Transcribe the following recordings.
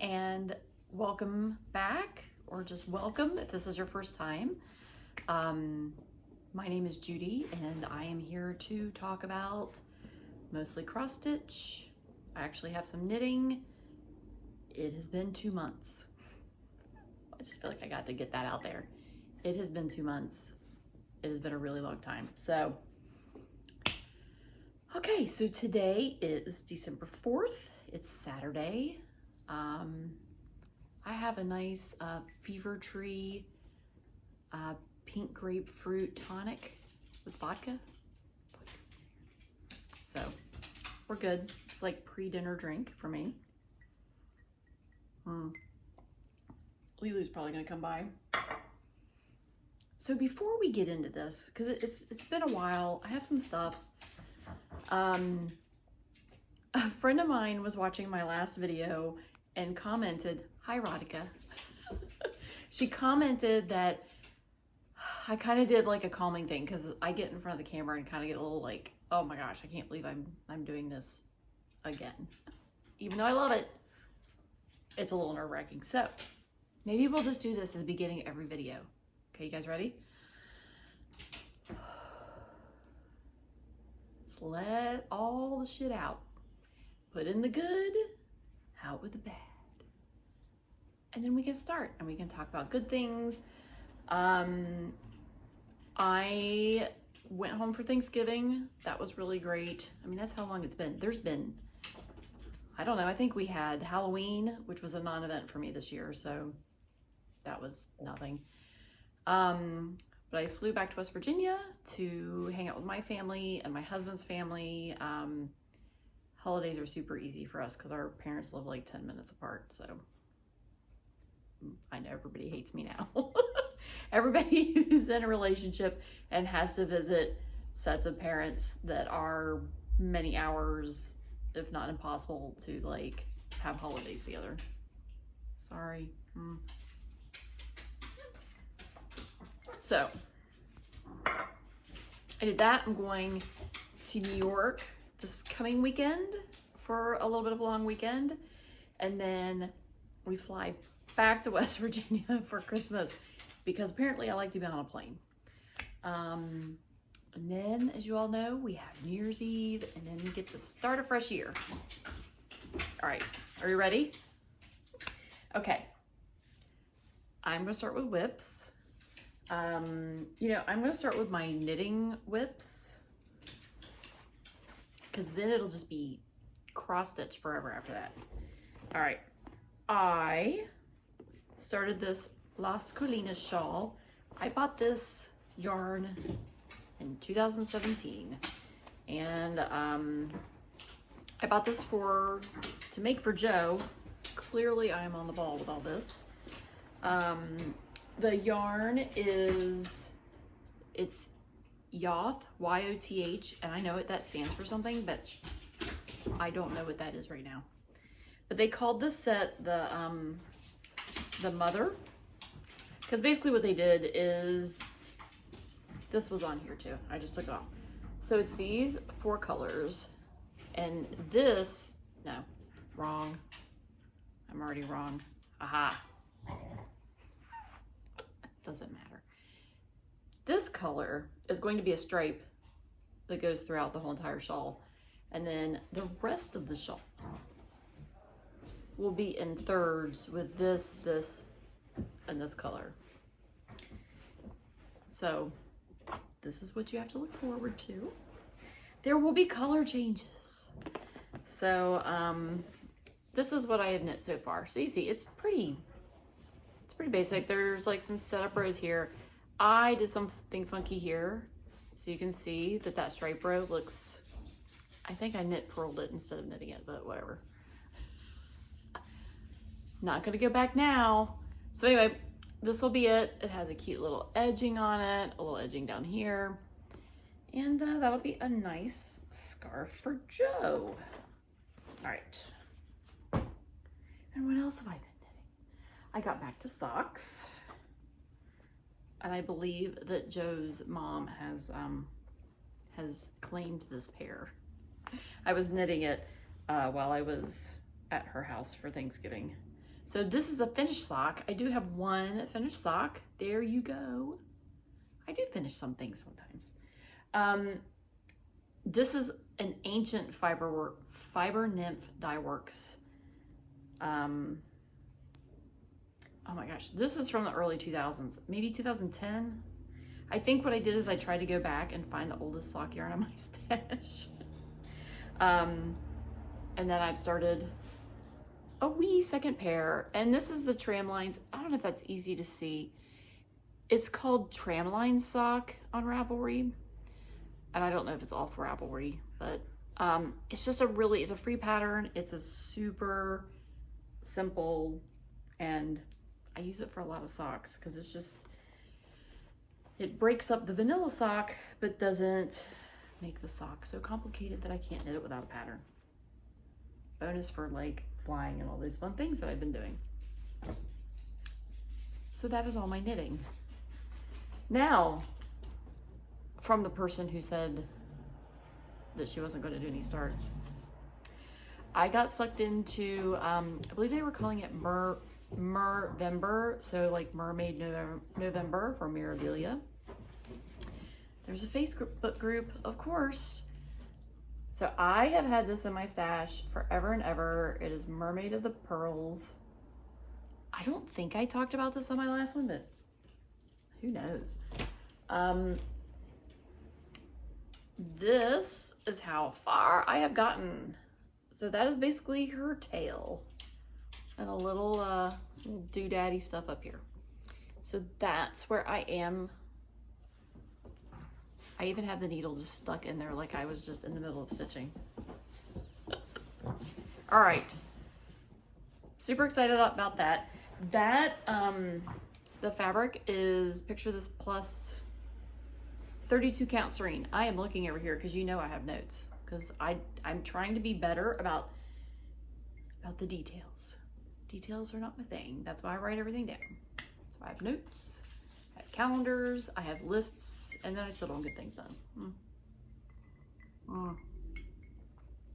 and welcome back, or just welcome if this is your first time. My name is Judy and I am here to talk about mostly cross stitch. I actually have some knitting. It has been 2 months. I just feel like I got to get that out there. It has been 2 months. It has been a really long time. So, okay, so today is December 4th. It's Saturday. I have a nice Fever Tree pink grapefruit tonic with vodka. So we're good. It's like pre-dinner drink for me. Lilu's probably gonna come by. So before we get into this, because it's been a while, I have some stuff. A friend of mine was watching my last video and commented, "Hi, Radhika." She commented that I kind of did like a calming thing, because I get in front of the camera and kind of get a little like, oh my gosh, I can't believe I'm doing this again. Even though I love it, it's a little nerve-wracking. So maybe we'll just do this at the beginning of every video. Okay, you guys ready? Just let all the shit out. Put in the good, out with the bad. And then we can start and we can talk about good things. I went home for Thanksgiving. That was really great. I mean, that's how long it's been. There's been, I don't know, I think we had Halloween, which was a non-event for me this year, so that was nothing. But I flew back to West Virginia to hang out with my family and my husband's family. Holidays are super easy for us because our parents live like 10 minutes apart, so I know everybody hates me now. Everybody who's in a relationship and has to visit sets of parents that are many hours, if not impossible, to like have holidays together. Sorry. So I did that. I'm going to New York this coming weekend for a little bit of a long weekend, and then we fly back to West Virginia for Christmas, because apparently I like to be on a plane. And then, as you all know, we have New Year's Eve, and then we get to start a fresh year. All right, are you ready? Okay, I'm gonna start with whips. I'm gonna start with my knitting whips, because then it'll just be cross stitch forever after that. All right, I started this Las Colinas shawl. I bought this yarn in 2017, and I bought this to make for Joe. Clearly I am on the ball with all this. The yarn it's Yoth, Y-O-T-H, and I know that stands for something, but I don't know what that is right now. But they called this set the Mother, because basically what they did is, this was on here too, I just took it off. So it's these 4 colors, and this, no, wrong. I'm already wrong. Aha. Doesn't matter. This color is going to be a stripe that goes throughout the whole entire shawl, and then the rest of the shawl will be in thirds with this, and this color. So this is what you have to look forward to. There will be color changes. So this is what I have knit so far. So you see, it's pretty basic. There's like some setup rows here. I did something funky here, so you can see that stripe row looks, I think I knit purled it instead of knitting it, but whatever. Not gonna go back now. So anyway, this will be it. It has a cute little edging on it, a little edging down here, and that'll be a nice scarf for Joe. All right. And what else have I been knitting? I got back to socks, and I believe that Joe's mom has claimed this pair. I was knitting it while I was at her house for Thanksgiving. So this is a finished sock. I do have one finished sock. There you go. I do finish some things sometimes. This is an ancient fiber nymph dye works. Oh my gosh, this is from the early 2000s, maybe 2010. I think what I did is I tried to go back and find the oldest sock yarn on my stash. And then I've started a wee second pair, and this is the Tramlines. I don't know if that's easy to see. It's called Tramline sock on Ravelry, and I don't know if it's all for Ravelry, but it's just it's a free pattern. It's a super simple, and I use it for a lot of socks because it breaks up the vanilla sock, but doesn't make the sock so complicated that I can't knit it without a pattern. Bonus for like flying and all those fun things that I've been doing. So that is all my knitting. Now, from the person who said that she wasn't going to do any starts, I got sucked into, I believe they were calling it Mervember, so like Mermaid November for Mirabilia. There's a Facebook group, of course. So I have had this in my stash forever and ever. It is Mermaid of the Pearls. I don't think I talked about this on my last one, but who knows? This is how far I have gotten. So that is basically her tail and a little doodaddy stuff up here. So that's where I am. I even have the needle just stuck in there like I was just in the middle of stitching. All right. Super excited about that. The fabric is, picture this, plus 32 count serene. I am looking over here because you know I have notes because I'm trying to be better about the details. Details are not my thing. That's why I write everything down. So I have notes, I have calendars, I have lists, and then I still don't get things done.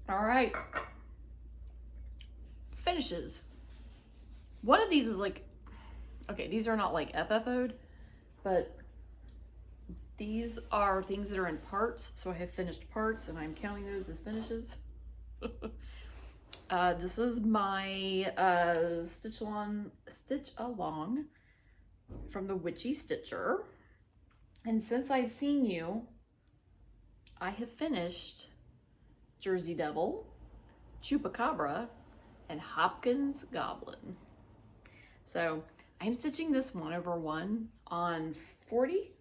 All right. Finishes. One of these is like, okay, these are not like FFO'd, but these are things that are in parts. So I have finished parts and I'm counting those as finishes. This is my Stitch Along from the Witchy Stitcher. And since I've seen you, I have finished Jersey Devil, Chupacabra, and Hopkins Goblin. So I'm stitching this 1/1 on 40.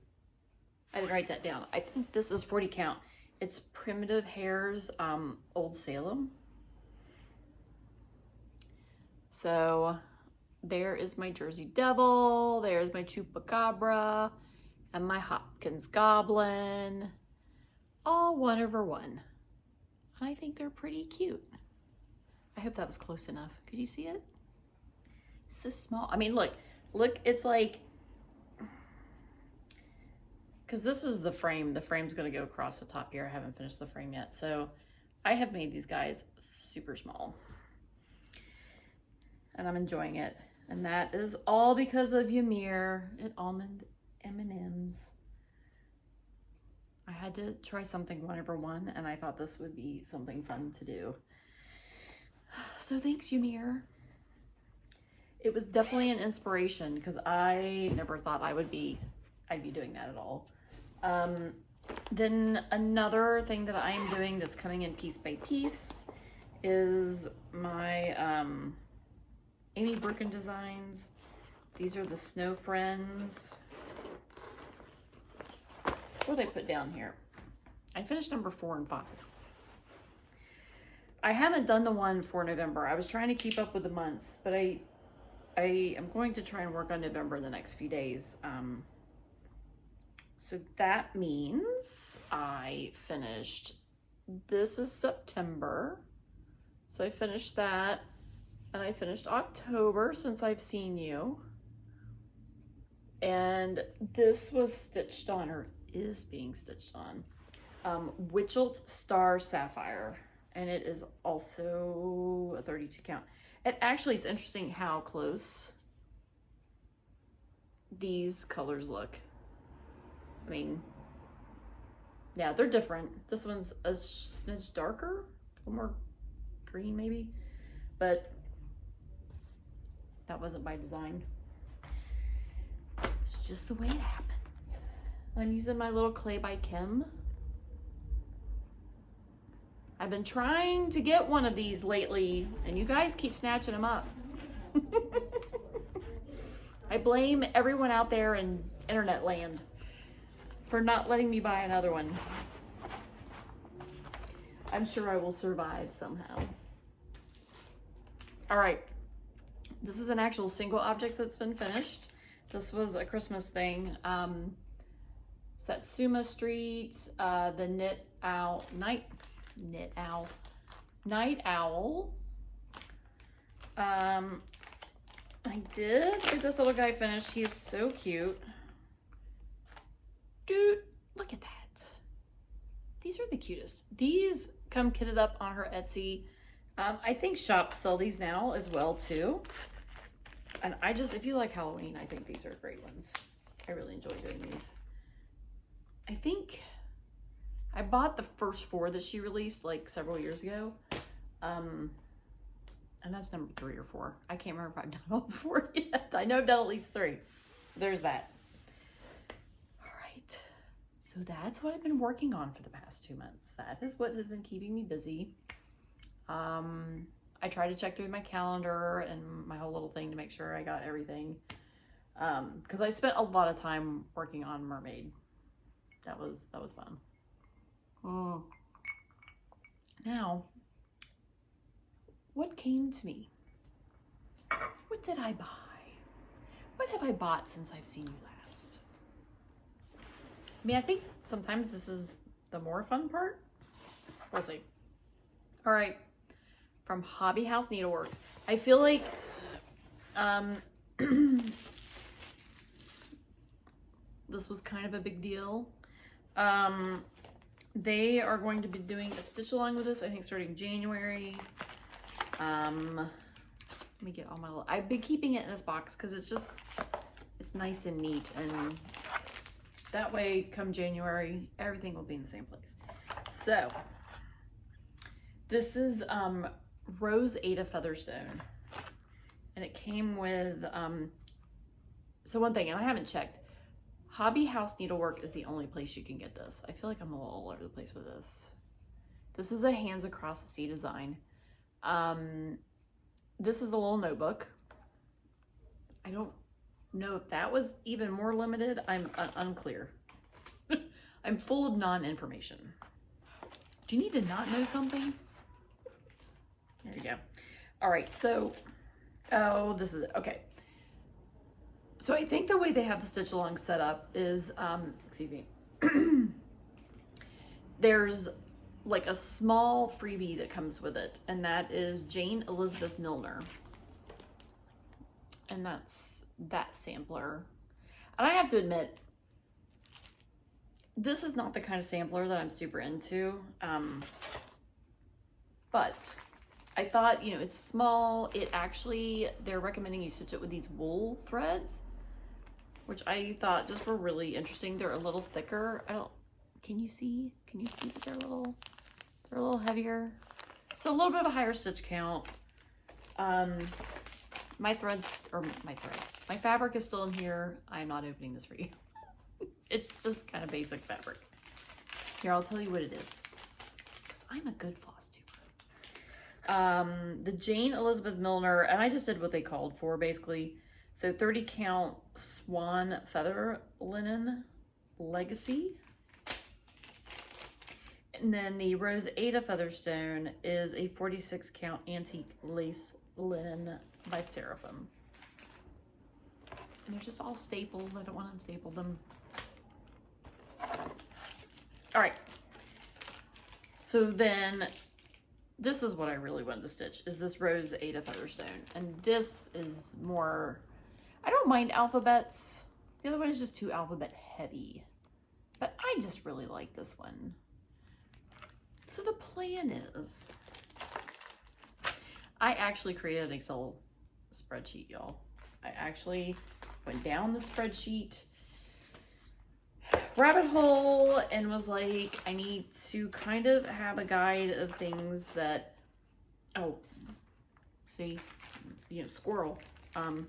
I didn't write that down. I think this is 40 count. It's Primitive Hair's Old Salem. So there is my Jersey Devil, there's my Chupacabra, and my Hopkins Goblin, all 1/1. And I think they're pretty cute. I hope that was close enough. Could you see it? It's so small. I mean, look, it's like, because this is the frame. The frame's gonna go across the top here. I haven't finished the frame yet. So I have made these guys super small. And I'm enjoying it. And that is all because of Ymir at Almond M&Ms. I had to try something 1/1, and I thought this would be something fun to do. So thanks, Ymir. It was definitely an inspiration because I never thought I'd be doing that at all. Then another thing that I am doing that's coming in piece by piece is my Amy Brooken Designs. These are the Snow Friends. What did I put down here? I finished number 4 and 5. I haven't done the one for November. I was trying to keep up with the months, but I am going to try and work on November in the next few days. So that means I finished, this is September. So I finished that, and I finished October since I've seen you. And this was stitched on, or is being stitched on, Witchelt Star Sapphire. And it is also a 32 count. It's interesting how close these colors look. I mean, yeah, they're different. This one's a smidge darker, a little more green maybe, but that wasn't by design. It's just the way it happens. I'm using my little clay by Kim. I've been trying to get one of these lately, and you guys keep snatching them up. I blame everyone out there in internet land for not letting me buy another one. I'm sure I will survive somehow. All right, this is an actual single object that's been finished. This was a Christmas thing. Satsuma Street, the Night Owl. I did get this little guy finished. He is so cute. Dude, look at that. These are the cutest. These come kitted up on her Etsy. I think shops sell these now as well too. And if you like Halloween, I think these are great ones. I really enjoy doing these. I think I bought the first 4 that she released like several years ago. And that's number 3 or 4. I can't remember if I've done all 4 yet. I know I've done at least 3. So there's that. All right. So that's what I've been working on for the past 2 months. That is what has been keeping me busy. I try to check through my calendar and my whole little thing to make sure I got everything. Because I spent a lot of time working on Mermaid. That was fun. Now, what came to me? What did I buy? What have I bought since I've seen you last? I mean, I think sometimes this is the more fun part. We'll see. All right, from Hobby House Needleworks. I feel like this was kind of a big deal. They are going to be doing a stitch along with this, I think starting January. Let me get all my little, I've been keeping it in this box because it's nice and neat, and that way come January, everything will be in the same place. So this is Rose Ada Featherstone, and it came with, so one thing, and I haven't checked, Hobby House Needlework is the only place you can get this. I feel like I'm a little all over the place with this. This is a Hands Across the Sea design. This is a little notebook. I don't know if that was even more limited. I'm unclear. I'm full of non-information. Do you need to not know something? There you go. All right, so, oh, this is it. Okay. So I think the way they have the stitch along set up is, excuse me, there's like a small freebie that comes with it, and that is Jane Elizabeth Milner. And that's that sampler. And I have to admit, this is not the kind of sampler that I'm super into. But I thought, you know, it's small. It actually, they're recommending you stitch it with these wool threads, which I thought just were really interesting. They're a little thicker. Can you see that they're a little heavier? So a little bit of a higher stitch count. My fabric is still in here. I'm not opening this for you. It's just kind of basic fabric. Here, I'll tell you what it is, because I'm a good floss tuber. The Jane Elizabeth Milner, and I just did what they called for, basically. So 30 count swan feather linen legacy. And then the Rose Ada Featherstone is a 46 count antique lace linen by Seraphim. And they're just all stapled. I don't want to unstaple them. All right. So then this is what I really wanted to stitch, is this Rose Ada Featherstone. And this is more, I don't mind alphabets. The other one is just too alphabet heavy. But I just really like this one. So the plan is, I actually created an Excel spreadsheet, y'all. I actually went down the spreadsheet rabbit hole and was like, I need to kind of have a guide of things that, oh, see, you know, squirrel. And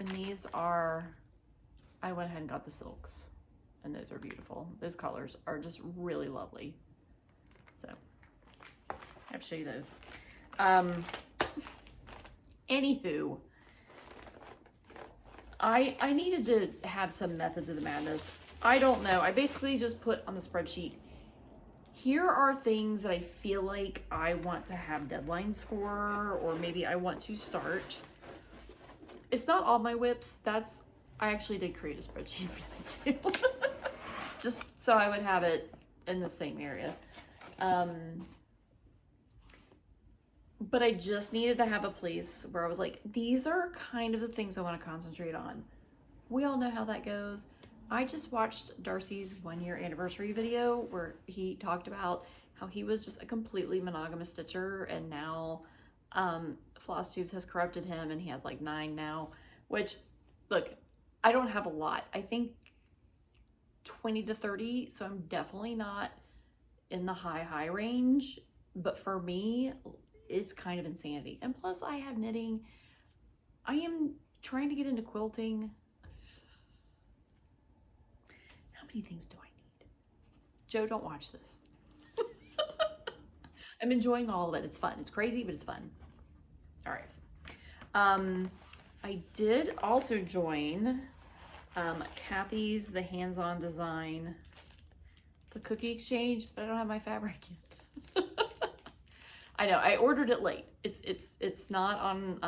these are, I went ahead and got the silks, and those are beautiful. Those colors are just really lovely. So I have to show you those. Anywho, I needed to have some methods of the madness. I don't know. I basically just put on the spreadsheet, here are things that I feel like I want to have deadlines for, or maybe I want to start. It's not all my whips. I actually did create a spreadsheet for that too. Just so I would have it in the same area. But I just needed to have a place where I was like, these are kind of the things I want to concentrate on. We all know how that goes. I just watched Darcy's 1-year anniversary video where he talked about how he was just a completely monogamous stitcher, and now FlossTube has corrupted him and he has like 9 now, which, look, I don't have a lot. I think 20 to 30, so I'm definitely not in the high range, but for me, it's kind of insanity. And plus I have knitting. I am trying to get into quilting. How many things do I need? Joe, don't watch this. I'm enjoying all of it. It's fun. It's crazy, but it's fun. All right. I did also join Kathy's The Hands-On Design, the cookie exchange, but I don't have my fabric yet. I know, I ordered it late. It's not on,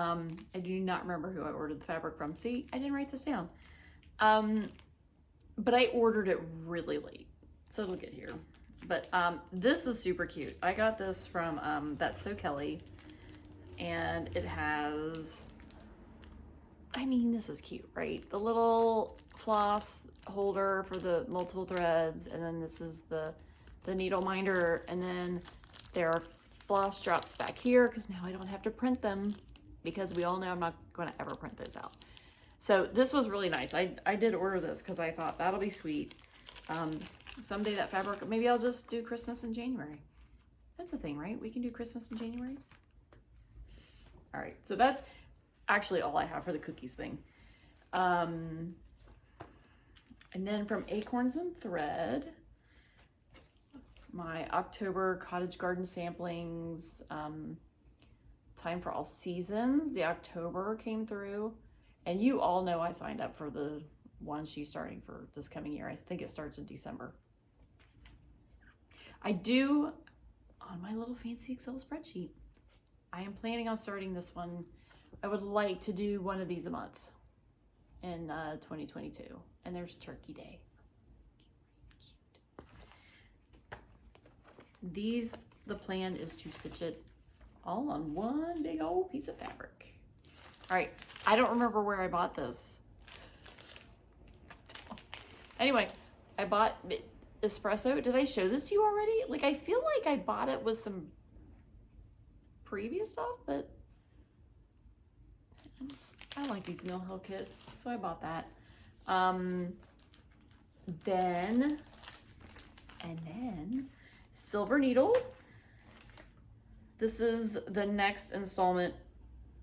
I do not remember who I ordered the fabric from. See, I didn't write this down. But I ordered it really late, so it'll get here. But this is super cute. I got this from That's So Kelly, and it has, I mean, this is cute, right? The little floss holder for the multiple threads, and then this is the needle minder, and then there are floss drops back here because now I don't have to print them, because we all know I'm not going to ever print those out. So this was really nice. I did order this because I thought that'll be sweet. Someday that fabric, maybe I'll just do Christmas in January. That's a thing, right? We can do Christmas in January. All right, so that's actually all I have for the cookies thing. And then from Acorns and Thread, my October Cottage Garden samplings, Time for All Seasons, the October came through. And you all know I signed up for the one she's starting for this coming year. I think it starts in December. I do, on my little fancy Excel spreadsheet, I am planning on starting this one. I would like to do one of these a month in 2022. And there's Turkey Day. These, the plan is to stitch it all on one big old piece of fabric. All right, I don't remember where I bought this. Anyway, I bought espresso. Did I show this to you already? Like, I feel like I bought it with some previous stuff, but I like these Mill Hill kits, so I bought that. Then Silver Needle. This is the next installment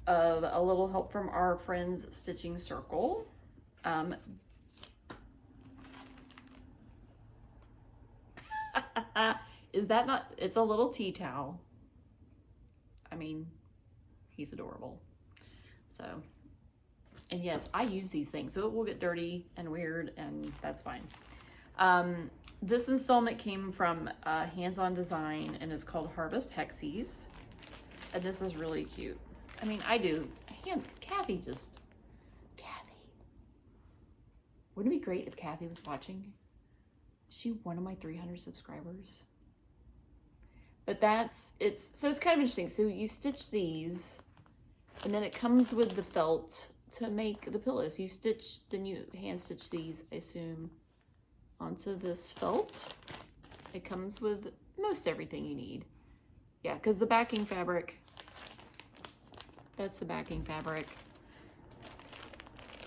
of A Little Help from Our Friends Stitching Circle. Is that not, it's a little tea towel. I mean, he's adorable. So, and yes, I use these things, so it will get dirty and weird, and that's fine. This installment came from Hands-On Design, and it's called Harvest Hexies. And this is really cute. I mean, Kathy. Wouldn't it be great if Kathy was watching? Is she one of my 300 subscribers? But so it's kind of interesting. So you stitch these, and then it comes with the felt to make the pillows. Then you hand stitch these, I assume, onto this felt. It comes with most everything you need. Yeah, because the backing fabric, that's the backing fabric.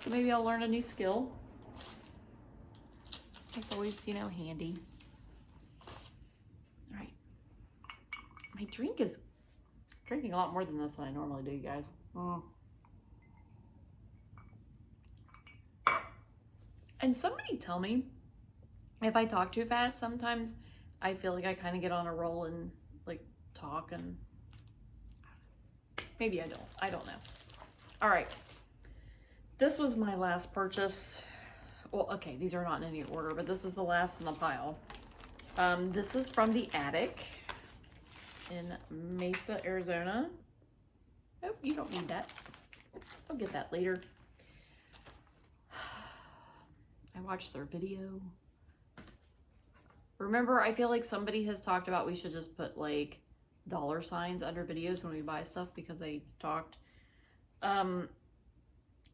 So maybe I'll learn a new skill. It's always, you know, handy. All right. My drink is drinking a lot more than this than I normally do, you guys. And somebody tell me if I talk too fast, sometimes I feel like I kind of get on a roll and like talk, and maybe I don't. I don't know. All right. This was my last purchase. Well, okay, these are not in any order, but this is the last in the pile. This is from the Attic in Mesa, Arizona. Oh, you don't need that. I'll get that later. I watched their video. Remember, I feel like somebody has talked about we should just put like $signs under videos when we buy stuff because they talked.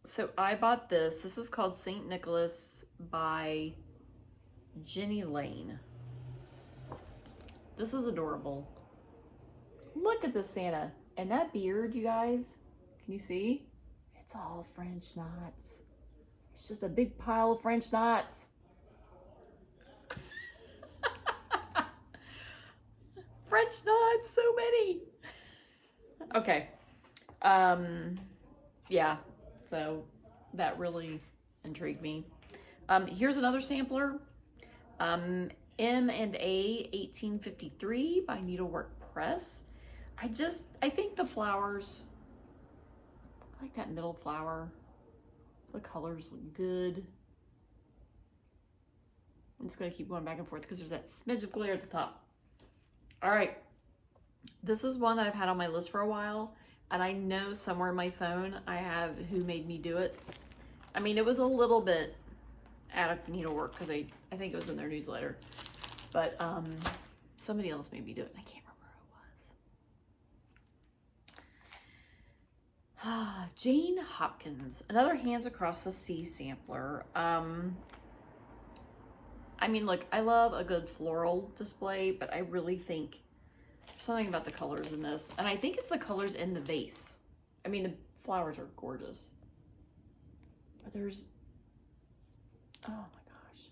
So I bought this. This is called St. Nicholas by Jenny Lane. This is adorable. Look at this Santa. And that beard, you guys, can you see? It's all French knots. It's just a big pile of French knots. French knots, so many. Okay. Yeah, so that really intrigued me. Here's another sampler. M&A 1853 by Needlework Press. I think the flowers, I like that middle flower. The colors look good. I'm just gonna keep going back and forth because there's that smidge of glare at the top. All right, this is one that I've had on my list for a while, and I know somewhere in my phone I have Who Made Me Do It. I mean, it was a little bit out of needlework because I think it was in their newsletter, but somebody else made me do it. I can't remember who it was. Jane Hopkins, another Hands Across the Sea sampler. I mean, look, I love a good floral display, but I really think there's something about the colors in this. And I think it's the colors in the vase. I mean, the flowers are gorgeous. But there's, oh my gosh.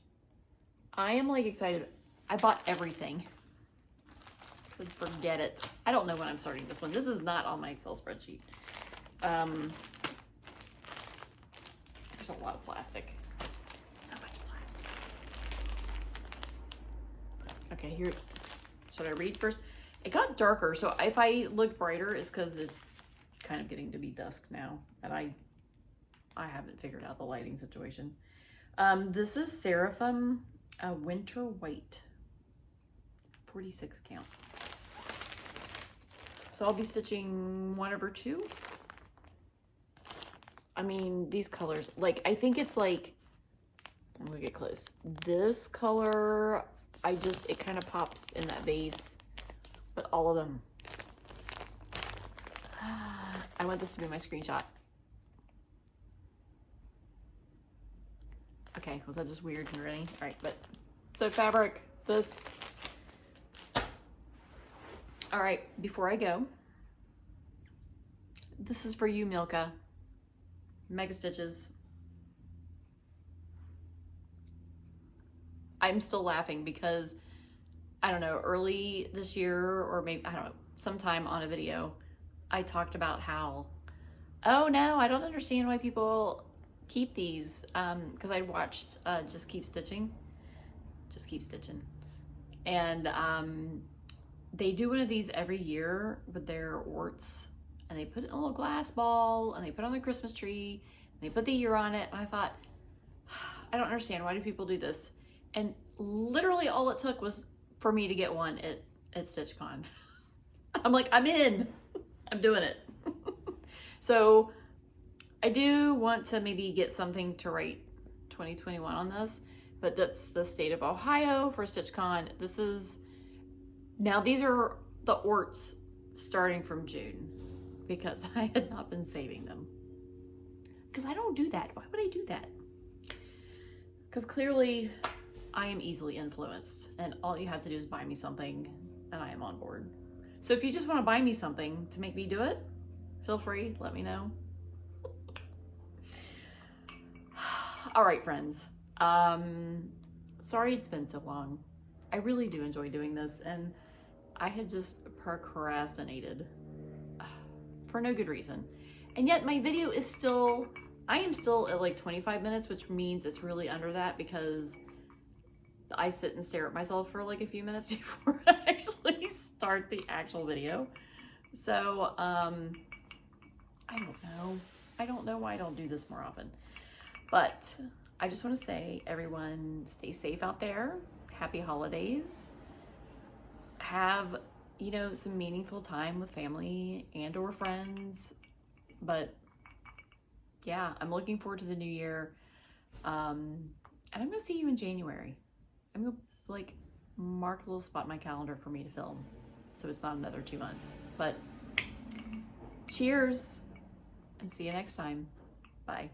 I am like excited. I bought everything. It's like, forget it. I don't know when I'm starting this one. This is not on my Excel spreadsheet. There's a lot of plastic. Okay, here, should I read first? It got darker, so if I look brighter, it's because it's kind of getting to be dusk now, and I haven't figured out the lighting situation. This is Seraphim Winter White, 46 count. So I'll be stitching one over two. I mean, these colors, like, I think it's like, I'm gonna get close. This color, it kind of pops in that vase, but all of them. I want this to be my screenshot. Okay, was that just weird and ready? All right, but, so fabric, this. All right, before I go, this is for you, Milka. Mega Stitches. I'm still laughing because, I don't know, early this year, or maybe, I don't know, sometime on a video, I talked about how, oh no, I don't understand why people keep these, because I watched Just Keep Stitching. And they do one of these every year with their orts, and they put it in a little glass ball, and they put it on the Christmas tree, and they put the year on it, and I thought, I don't understand, why do people do this? And literally all it took was for me to get one at StitchCon. I'm like, I'm in. I'm doing it. So I do want to maybe get something to write 2021 on this, but that's the state of Ohio for StitchCon. Now these are the orts starting from June because I had not been saving them. Because I don't do that. Why would I do that? Because clearly I am easily influenced, and all you have to do is buy me something and I am on board. So if you just want to buy me something to make me do it, feel free, let me know. All right, friends. Sorry it's been so long. I really do enjoy doing this, and I had just procrastinated for no good reason. And yet my video is still, I am still at like 25 minutes, which means it's really under that because I sit and stare at myself for like a few minutes before I actually start the actual video. So, I don't know. I don't know why I don't do this more often. But I just want to say, everyone, stay safe out there. Happy holidays. Have, you know, some meaningful time with family and or friends. But yeah, I'm looking forward to the new year. And I'm going to see you in January. I'm going to like mark a little spot in my calendar for me to film. So it's not another 2 months. But cheers and see you next time. Bye.